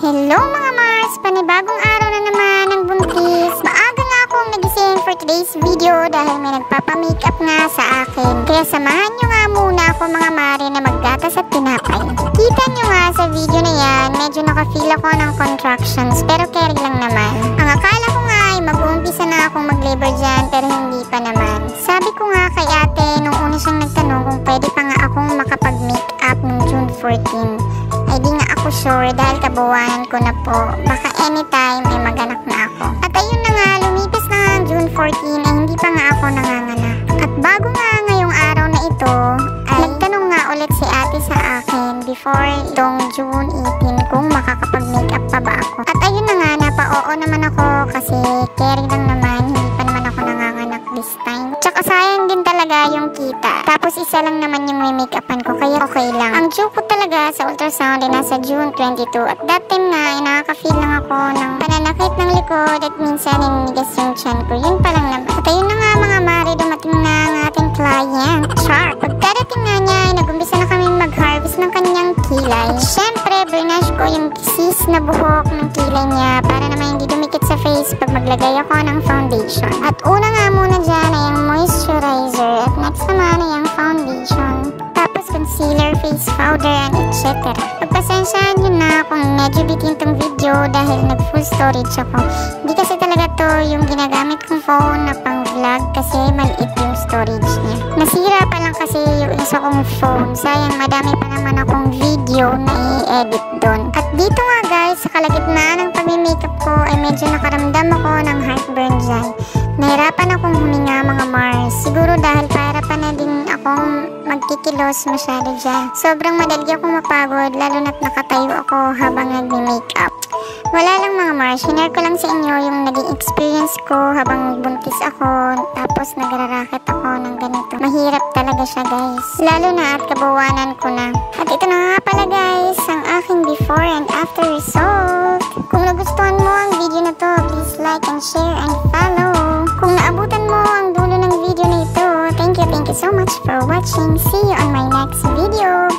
Hello mga Mars! Panibagong araw na naman ng buntis. Maaga nga akong nagising for today's video dahil may nagpapamakeup nga sa akin. Kaya samahan nyo nga muna ako mga Mari na maggatas at tinapay. Kita nyo nga sa video na yan, medyo nakafeel ako ng contractions pero carry lang naman. Ang akala ko nga ay mag-uumpisa na akong mag-labor dyan pero hindi pa naman. Sabi ko nga kay ate nung una siyang nagtanong kung pwede pa nga akong makapag-makeup noong June 14. Ay di nga ako sure dahil kabuwanan ko na po. Baka anytime ay maganak na ako. At ayun na nga, lumipas na nga ang June 14 ay hindi pa nga ako nanganganak. At bago nga ngayong araw na ito, ay nagtanong nga ulit si ate sa akin before itong June 18 kung makakapag-makeup pa ba ako. At ayun na nga, napa-oo naman ako kasi carry lang naman, hindi pa naman ako nanganganak this time. Tsaka sayang din talaga yung kita. Tapos isa lang naman yung may make-upan ko kaya okay lang. Ang due ko talaga sa ultrasound ay nasa June 22 at that time nga ay nakaka-feel lang ako ng pananakit ng likod at minsan ninigas yung tiyan ko. Yun pa lang naman. At ayun na nga mga Mari, dumating na ang ating client. Char! Pagkarating nga niya ay nag-umpisa na kami mag-harvest ng kanyang kilay. At syempre, burnage ko yung sis na buhok ng kilay niya para naman hindi dumikit sa face pag maglagay ako ng foundation. At una nga muna dyan ay ang moisturizer at next naman ay ang foundation. Tapos concealer, face powder, and etc. Pagpasensyahan nyo na kung medyo bitin tong video dahil nag-full storage ako. Hindi kasi talaga to yung ginagamit kong phone na pang vlog kasi maliit yung storage niya. Nasira pa lang kasi yung isa kong phone. Sayang madami pa naman akong video na i-edit doon. At dito nga guys, sa kalagitnaan ng pag-makeup ko ay medyo nakaramdam ako ng heartburn dyan. Nahirapan akong huminga mga Mars. Siguro dahil para pa na din akong magkikilos masyado dyan. Sobrang madali akong mapagod lalo na't nakatayo ako habang nag-makeup. Wala lang mga Mars, share ko lang sa inyo yung naging experience ko habang buntis ako tapos nagraraket ako ng ganito. Mahirap talaga siya guys. Lalo na at kabuwanan ko na. At ito na nga pala guys, ang aking before and after result. Kung nagustuhan mo ang video na to, please like and share and follow. Kung naabutan mo ang dulo ng video na ito, thank you so much for watching. See you on my next video.